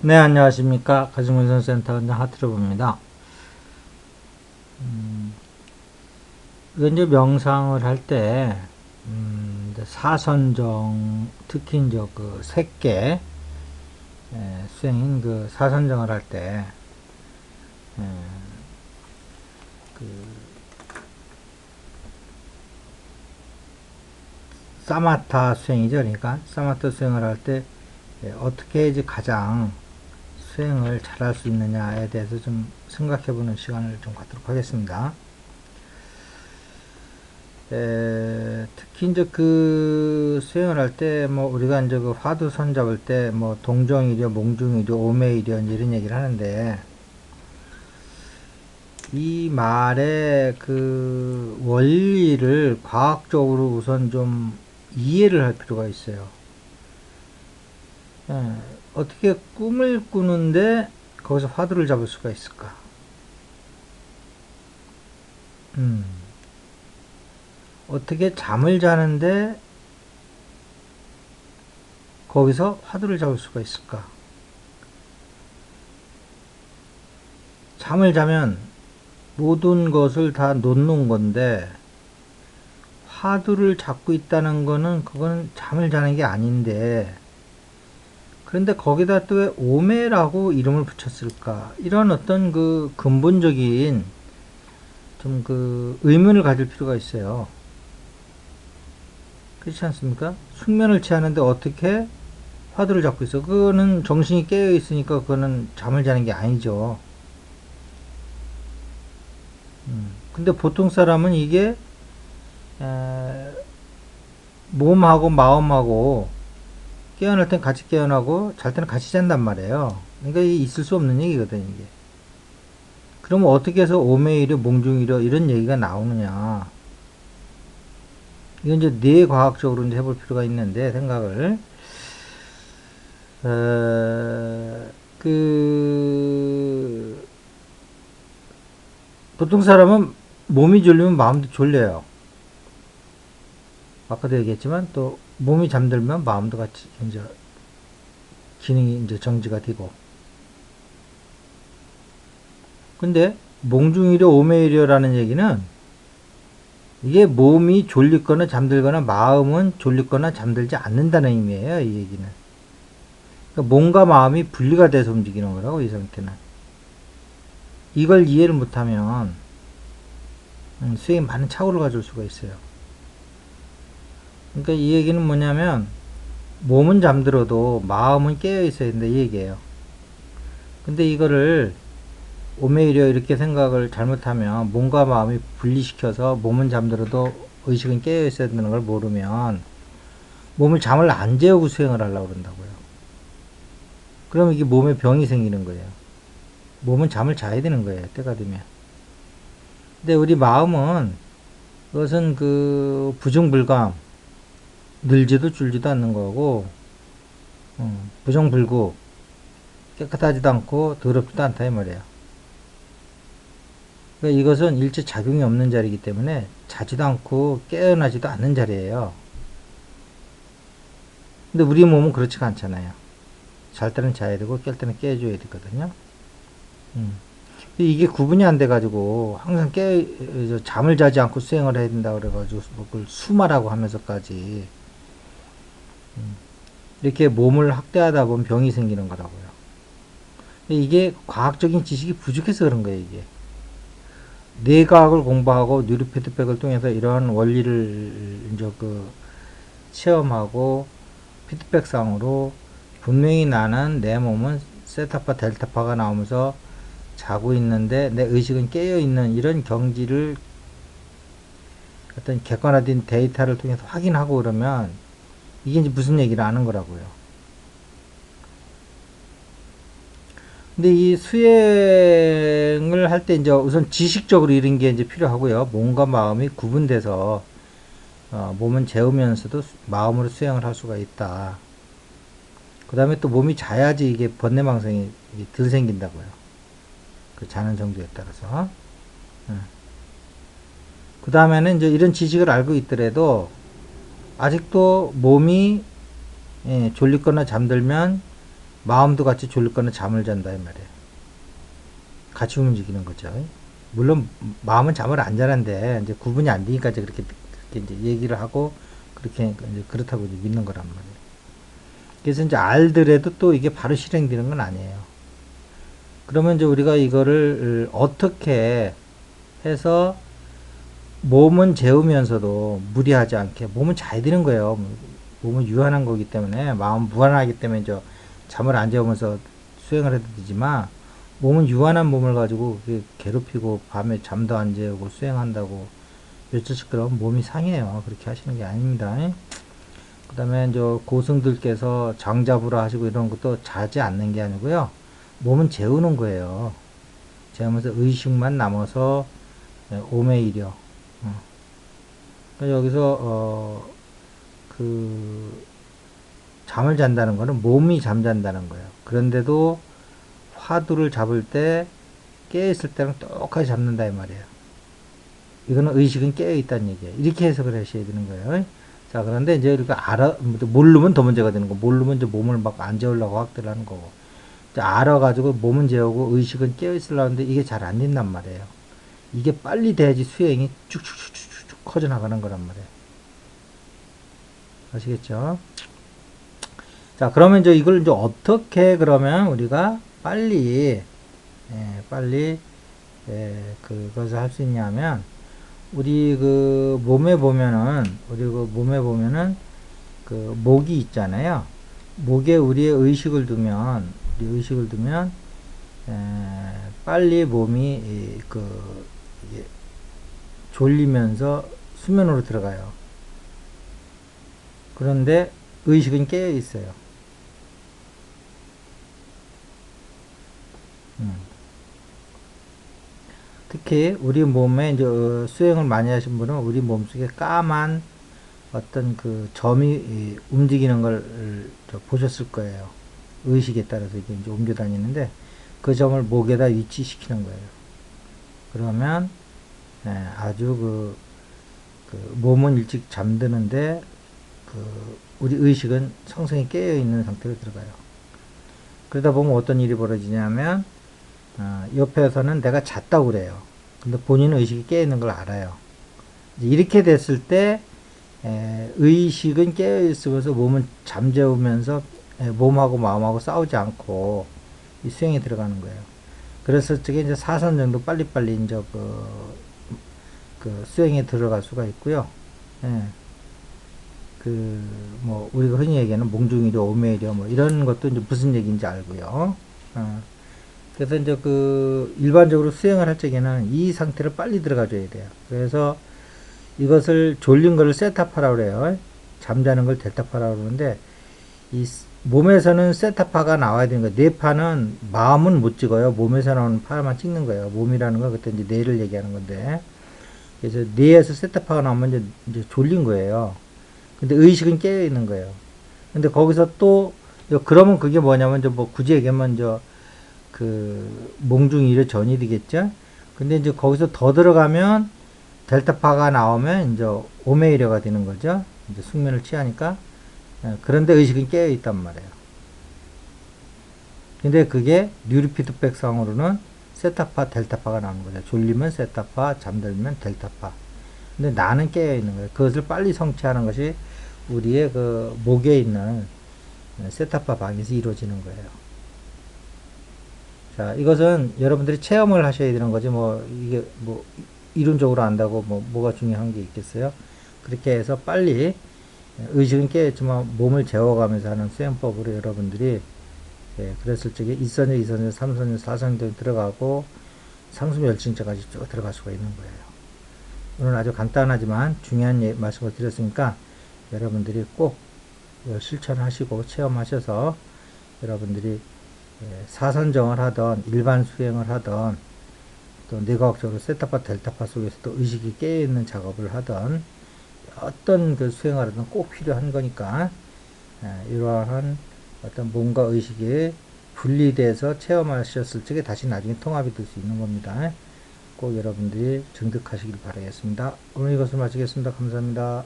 네, 안녕하십니까. 가정문선센터 원장 하트로브입니다. 이제 명상을 할 때, 이제 사선정, 특히 이제 그 색계, 수행인 그 사선정을 할 때, 에, 그, 사마타 수행이죠. 그러니까, 사마타 수행을 할 때, 어떻게 이제 가장 수행을 잘할 수 있느냐에 대해서 좀 생각해보는 시간을 좀 갖도록 하겠습니다. 특히 이제 그 수행을 할 때 뭐 우리가 이제 그 화두 손 잡을 때 뭐 동정이려 몽중이려 오매이려 이런 얘기를 하는데 이 말의 그 원리를 과학적으로 우선 좀 이해를 할 필요가 있어요. 어떻게 꿈을 꾸는데 거기서 화두를 잡을 수가 있을까? 음, 어떻게 잠을 자는데 거기서 화두를 잡을 수가 있을까? 잠을 자면 모든 것을 다 놓는 건데 화두를 잡고 있다는 거는 그거는 잠을 자는 게 아닌데 그런데 거기다 또 왜 오매라고 이름을 붙였을까? 이런 어떤 그 근본적인 좀 그 의문을 가질 필요가 있어요. 그렇지 않습니까? 숙면을 취하는데 어떻게 화두를 잡고 있어? 그거는 정신이 깨어 있으니까 그거는 잠을 자는 게 아니죠. 근데 보통 사람은 이게 에, 몸하고 마음하고 깨어날 땐 같이 깨어나고 잘 때는 같이 잔단 말이에요. 그러니까 이게 있을 수 없는 얘기거든 이게. 그러면 어떻게 해서 오매이려 몽중이려 이런 얘기가 나오느냐? 이건 이제 뇌과학적으로 이제 해볼 필요가 있는데 생각을 그 보통 사람은 몸이 졸리면 마음도 졸려요. 아까도 얘기했지만 또 몸이 잠들면 마음도 같이 이제 기능이 이제 정지가 되고. 근데 몽중이려 오매이려라는 얘기는 이게 몸이 졸리거나 잠들거나 마음은 졸리거나 잠들지 않는다는 의미예요. 이 얘기는. 그러니까 몸과 마음이 분리가 돼서 움직이는 거라고 이 상태는. 이걸 이해를 못하면 수행에 많은 착오를 가져올 수가 있어요. 그러니까 이 얘기는 뭐냐면 몸은 잠들어도 마음은 깨어 있어야 된다 이 얘기예요. 근데 이거를 오히려 이렇게 생각을 잘못하면 몸과 마음이 분리시켜서 몸은 잠들어도 의식은 깨어 있어야 되는 걸 모르면 몸을 잠을 안 재우고 수행을 하려고 그런다고요. 그러면 이게 몸에 병이 생기는 거예요. 몸은 잠을 자야 되는 거예요. 때가 되면. 근데 우리 마음은 그것은 그 부정불감, 늘지도 줄지도 않는 거고 부정불구, 깨끗하지도 않고 더럽지도 않다 이 말이에요. 그러니까 이것은 일체 작용이 없는 자리이기 때문에 자지도 않고 깨어나지도 않는 자리예요. 근데 우리 몸은 그렇지가 않잖아요. 잘 때는 자야 되고 깰 때는 깨줘야 되거든요. 이게 구분이 안 돼가지고 항상 잠을 자지 않고 수행을 해야 된다 그래가지고 그걸 수마라고 하면서까지 이렇게 몸을 학대하다 보면 병이 생기는 거라고요. 이게 과학적인 지식이 부족해서 그런 거예요. 이게 뇌과학을 공부하고 뉴로 피드백을 통해서 이러한 원리를 이제 그 체험하고 피드백상으로 분명히 나는 내 몸은 세타파 델타파가 나오면서 자고 있는데 내 의식은 깨어 있는 이런 경지를 어떤 객관화된 데이터를 통해서 확인하고 그러면 이게 이제 무슨 얘기를 아는 거라고요. 근데 이 수행을 할 때 이제 우선 지식적으로 이런 게 이제 필요하고요. 몸과 마음이 구분돼서 몸은 재우면서도 마음으로 수행을 할 수가 있다. 그 다음에 또 몸이 자야지 이게 번뇌망상이 덜 생긴다고요. 그 자는 정도에 따라서. 그 다음에는 이제 이런 지식을 알고 있더라도 아직도 몸이 졸리거나 잠들면 마음도 같이 졸릴 거는 잠을 잔다 이 말이에요. 같이 움직이는 거죠. 물론 마음은 잠을 안 자는데 이제 구분이 안 되니까 이제 그렇게 이제 얘기를 하고 그렇게 이제 그렇다고 이제 믿는 거란 말이에요. 그래서 이제 알더라도 또 이게 바로 실행되는 건 아니에요. 그러면 이제 우리가 이거를 어떻게 해서 몸은 재우면서도 무리하지 않게 몸은 자야 되는 거예요. 몸은 유한한 거기 때문에 마음 무한하기 때문에 저 잠을 안 재우면서 수행을 해도 되지만 몸은 유한한 몸을 가지고 괴롭히고 밤에 잠도 안 재우고 수행한다고 며칠씩 그러면 몸이 상해요. 그렇게 하시는 게 아닙니다. 그 다음에 이제 고승들께서 장자부라 하시고 이런 것도 자지 않는 게 아니고요. 몸은 재우는 거예요. 재우면서 의식만 남아서 오매이려. 여기서 그 잠을 잔다는 거는 몸이 잠잔다는 거예요. 그런데도 화두를 잡을 때 깨어있을 때랑 똑같이 잡는다 이 말이에요. 이거는 의식은 깨어있다는 얘기예요. 이렇게 해석을 하셔야 되는 거예요. 자, 그런데 이제 우리가 모르면 더 문제가 되는 거. 모르면 이제 몸을 막 안 재우려고 확대를 하는 거고. 알아가지고 몸은 재우고 의식은 깨어있으려고 하는데 이게 잘 안 된단 말이에요. 이게 빨리 돼야지 수행이 쭉쭉쭉쭉 커져나가는 거란 말이에요. 아시겠죠? 자, 그러면 이제 이걸 이제 어떻게 그러면 우리가 빨리 그것을 할 수 있냐면, 우리 그 몸에 보면은, 그 목이 있잖아요. 목에 우리의 의식을 두면, 빨리 몸이 졸리면서 수면으로 들어가요. 그런데 의식은 깨어 있어요. 특히 우리 몸에 이제 수행을 많이 하신 분은 우리 몸속에 까만 어떤 그 점이 움직이는 걸 보셨을 거예요. 의식에 따라서 이게 이제 옮겨 다니는데 그 점을 목에다 위치시키는 거예요. 그러면 아주 그 몸은 일찍 잠드는데 우리 의식은 성성이 깨어 있는 상태로 들어가요. 그러다 보면 어떤 일이 벌어지냐면 옆에서는 내가 잤다고 그래요. 근데 본인은 의식이 깨어 있는 걸 알아요. 이렇게 됐을 때 의식은 깨어 있으면서 몸은 잠재우면서 몸하고 마음하고 싸우지 않고 이 수행에 들어가는 거예요. 그래서 저게 이제 사선 정도 빨리빨리 이제 그 수행에 들어갈 수가 있고요. 뭐 우리가 흔히 얘기하는 몽중이려 오매이려 뭐 이런 것도 이제 무슨 얘기인지 알고요. 그래서 이제 일반적으로 수행을 할 적에는 이 상태를 빨리 들어가줘야 돼요. 그래서 이것을 졸린 거를 세타파라고 그래요. 잠자는 걸 델타파라고 그러는데, 이 몸에서는 세타파가 나와야 되는 거예요. 뇌파는 마음은 못 찍어요. 몸에서 나오는 파만 찍는 거예요. 몸이라는 건 그때 이제 뇌를 얘기하는 건데, 그래서 뇌에서 세타파가 나오면 이제 졸린 거예요. 근데 의식은 깨어 있는 거예요. 근데 거기서 또 그러면 그게 뭐냐면 이제 뭐 굳이 얘기하면 이제 몽중이래 전이 되겠죠. 근데 이제 거기서 더 들어가면 델타파가 나오면 이제 오메이려가 되는 거죠. 이제 숙면을 취하니까. 그런데 의식은 깨어 있단 말이에요. 근데 그게 뉴로피드백 상으로는 세타파, 델타파가 나오는 거죠. 졸리면 세타파, 잠들면 델타파. 근데 나는 깨어 있는 거예요. 그것을 빨리 성취하는 것이 우리의 그 목에 있는 세타파 방에서 이루어지는 거예요. 자, 이것은 여러분들이 체험을 하셔야 되는 거지, 이게 이론적으로 안다고 뭐가 중요한 게 있겠어요? 그렇게 해서 빨리 의식은 깨어있지만 몸을 재워가면서 하는 수행법으로 여러분들이 그랬을 적에 1선열, 2선열, 3선열, 4선열 들어가고 상수멸진자까지 쭉 들어갈 수가 있는 거예요. 오늘 아주 간단하지만 중요한 말씀을 드렸으니까 여러분들이 꼭 실천하시고 체험하셔서 여러분들이 사선정을 하던 일반 수행을 하던 또 뇌과학적으로 세타파 델타파 속에서 또 의식이 깨어있는 작업을 하던 어떤 그 수행을 하든 꼭 필요한 거니까 이러한 어떤 몸과 의식이 분리돼서 체험하셨을 적에 다시 나중에 통합이 될 수 있는 겁니다. 꼭 여러분들이 증득하시길 바라겠습니다. 오늘 이것을 마치겠습니다. 감사합니다.